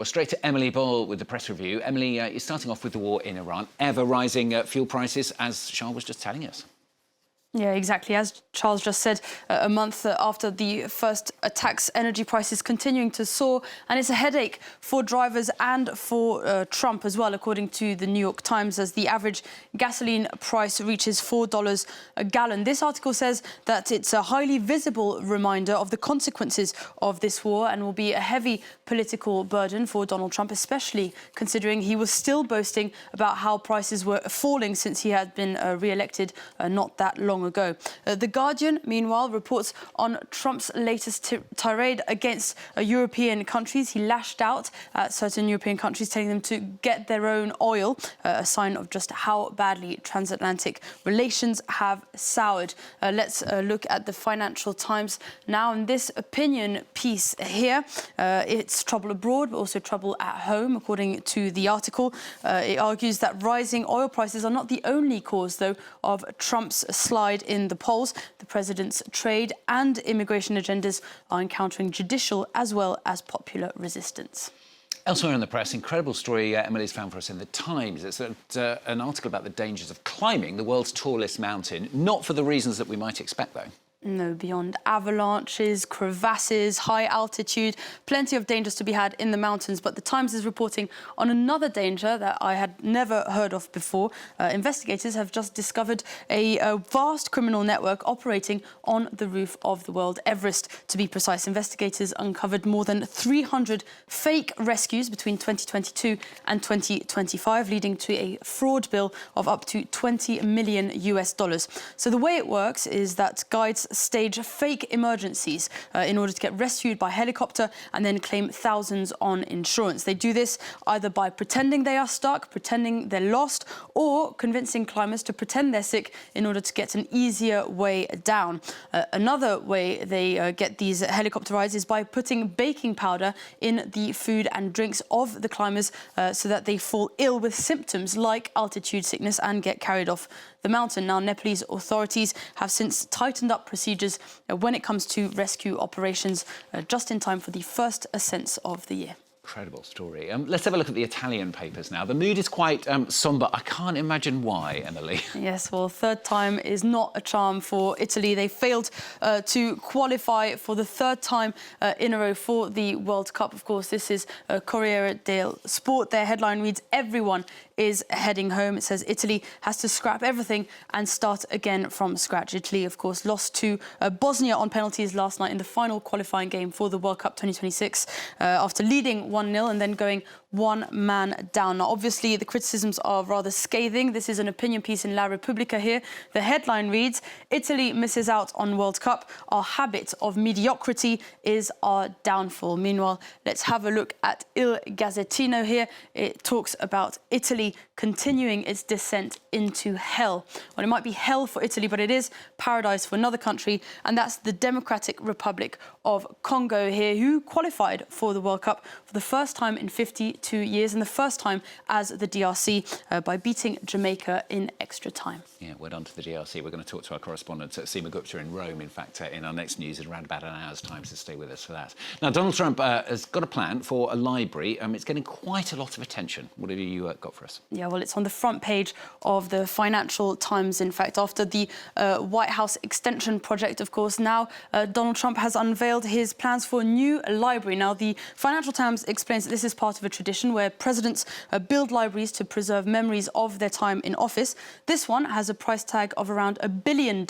Well, straight to Emily Boyle with the press review. Emily, you're starting off with the war in Iran. Ever rising fuel prices, as Charles was just telling us. Yeah, exactly. As Charles just said, a month after the first attacks, energy prices continuing to soar, and it's a headache for drivers and for Trump as well, according to the New York Times, as the average gasoline price reaches $4 a gallon. This article says that it's a highly visible reminder of the consequences of this war and will be a heavy political burden for Donald Trump, especially considering he was still boasting about how prices were falling since he had been re-elected not that long ago. The Guardian, meanwhile, reports on Trump's latest tirade against European countries. He lashed out at certain European countries, telling them to get their own oil, a sign of just how badly transatlantic relations have soured. Let's look at the Financial Times now. In this opinion piece here, it's trouble abroad, but also trouble at home, according to the article. It argues that rising oil prices are not the only cause, though, of Trump's slide in the polls. The president's trade and immigration agendas are encountering judicial as well as popular resistance. Elsewhere in the press, incredible story Emily's found for us in the Times. It's an article about the dangers of climbing the world's tallest mountain, not for the reasons that we might expect, though. No, beyond avalanches, crevasses, high altitude, plenty of dangers to be had in the mountains. But the Times is reporting on another danger that I had never heard of before. Investigators have just discovered a vast criminal network operating on the roof of the world Everest. To be precise, investigators uncovered more than 300 fake rescues between 2022 and 2025, leading to a fraud bill of up to $20 million. So the way it works is that guides stage fake emergencies in order to get rescued by helicopter and then claim thousands on insurance. They do this either by pretending they are stuck, pretending they're lost, or convincing climbers to pretend they're sick in order to get an easier way down. Another way they get these helicopter rides is by putting baking powder in the food and drinks of the climbers so that they fall ill with symptoms like altitude sickness and get carried off the mountain. Now, Nepalese authorities have since tightened up procedures when it comes to rescue operations, just in time for the first ascents of the year. Incredible story. Let's have a look at the Italian papers now. The mood is quite sombre. I can't imagine why, Emily. Yes, well, third time is not a charm for Italy. They failed to qualify for the third time in a row for the World Cup. Of course, this is Corriere dello Sport. Their headline reads, "Everyone is heading home." It says Italy has to scrap everything and start again from scratch. Italy, of course, lost to Bosnia on penalties last night in the final qualifying game for the World Cup 2026 after leading 1-0 and then going one man down. Now, obviously, the criticisms are rather scathing. This is an opinion piece in La Repubblica here. The headline reads, "Italy misses out on World Cup. Our habit of mediocrity is our downfall." Meanwhile, let's have a look at Il Gazzettino here. It talks about Italy continuing its descent into hell. Well, it might be hell for Italy, but it is paradise for another country, and that's the Democratic Republic of Congo here, who qualified for the World Cup for the first time in 52 years and the first time as the DRC by beating Jamaica in extra time. Yeah, we're on to the DRC. We're going to talk to our correspondent, Seema Gupta, in Rome, in fact, in our next news in around about an hour's time, so stay with us for that. Now, Donald Trump has got a plan for a library. It's getting quite a lot of attention. What have you got for us? Yeah, well, it's on the front page of the Financial Times, in fact, after the White House extension project, of course. Now, Donald Trump has unveiled his plans for a new library. Now, the Financial Times explains that this is part of a tradition where presidents build libraries to preserve memories of their time in office. This one has a price tag of around $1 billion,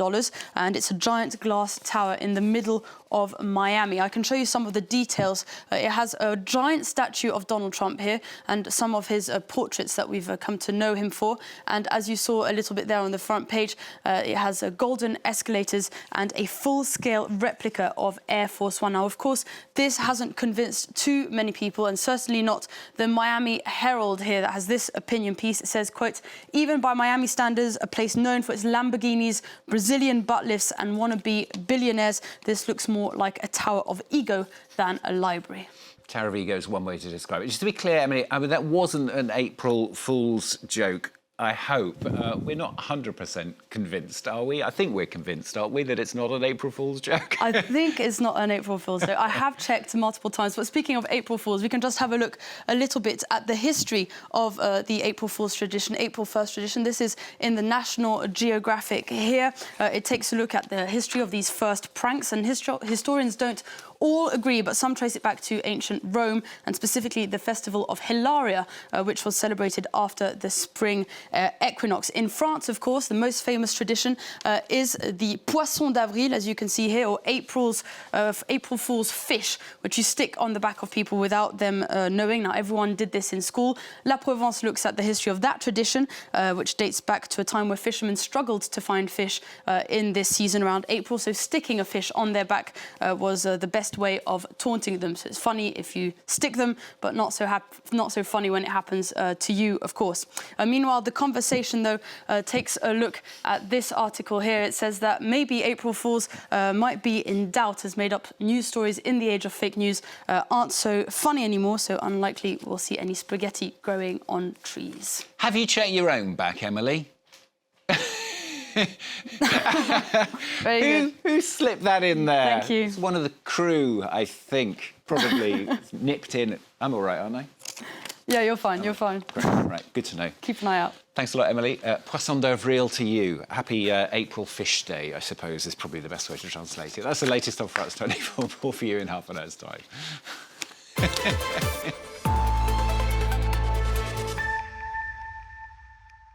and it's a giant glass tower in the middle of Miami. I can show you some of the details. It has a giant statue of Donald Trump here and some of his portraits that we've come to know him for. And as you saw a little bit there on the front page, it has golden escalators and a full-scale replica of Air Force One. Now, of course, this hasn't convinced too many people, and certainly not the Miami Herald here that has this opinion piece. It says, quote, "Even by Miami standards, a place known for its Lamborghinis, Brazilian butt lifts and wannabe billionaires, this looks more like a tower of ego than a library." Tower of ego is one way to describe it. Just to be clear, Emily, that wasn't an April Fool's joke. I hope. We're not 100% convinced, are we? I think we're convinced, aren't we, that it's not an April Fool's joke? I think it's not an April Fool's joke. I have checked multiple times. But speaking of April Fools, we can just have a look a little bit at the history of the April Fool's tradition, April 1st tradition. This is in the National Geographic here. It takes a look at the history of these first pranks, and historians don't all agree, but some trace it back to ancient Rome, and specifically the festival of Hilaria, which was celebrated after the spring equinox. In France, of course, the most famous tradition is the Poisson d'Avril, as you can see here, or April Fool's fish, which you stick on the back of people without them knowing. Now, everyone did this in school. La Provence looks at the history of that tradition, which dates back to a time where fishermen struggled to find fish in this season around April. So sticking a fish on their back was the best way of taunting them. So it's funny if you stick them, but not so funny when it happens to you, of course. Meanwhile, the conversation, though, takes a look at this article here. It says that maybe April Fools might be in doubt, as made-up news stories in the age of fake news aren't so funny anymore, so unlikely we'll see any spaghetti growing on trees. Have you checked your own back, Emily? Very good. Who slipped that in there? Thank you. It's one of the crew, I think, probably nipped in. I'm all right, aren't I? Yeah, you're fine, you're fine. Great. Right, good to know. Keep an eye out. Thanks a lot, Emily. Poisson d'avril to you. Happy April Fish Day, I suppose, is probably the best way to translate it. That's the latest on France 24 for you in half an hour's time.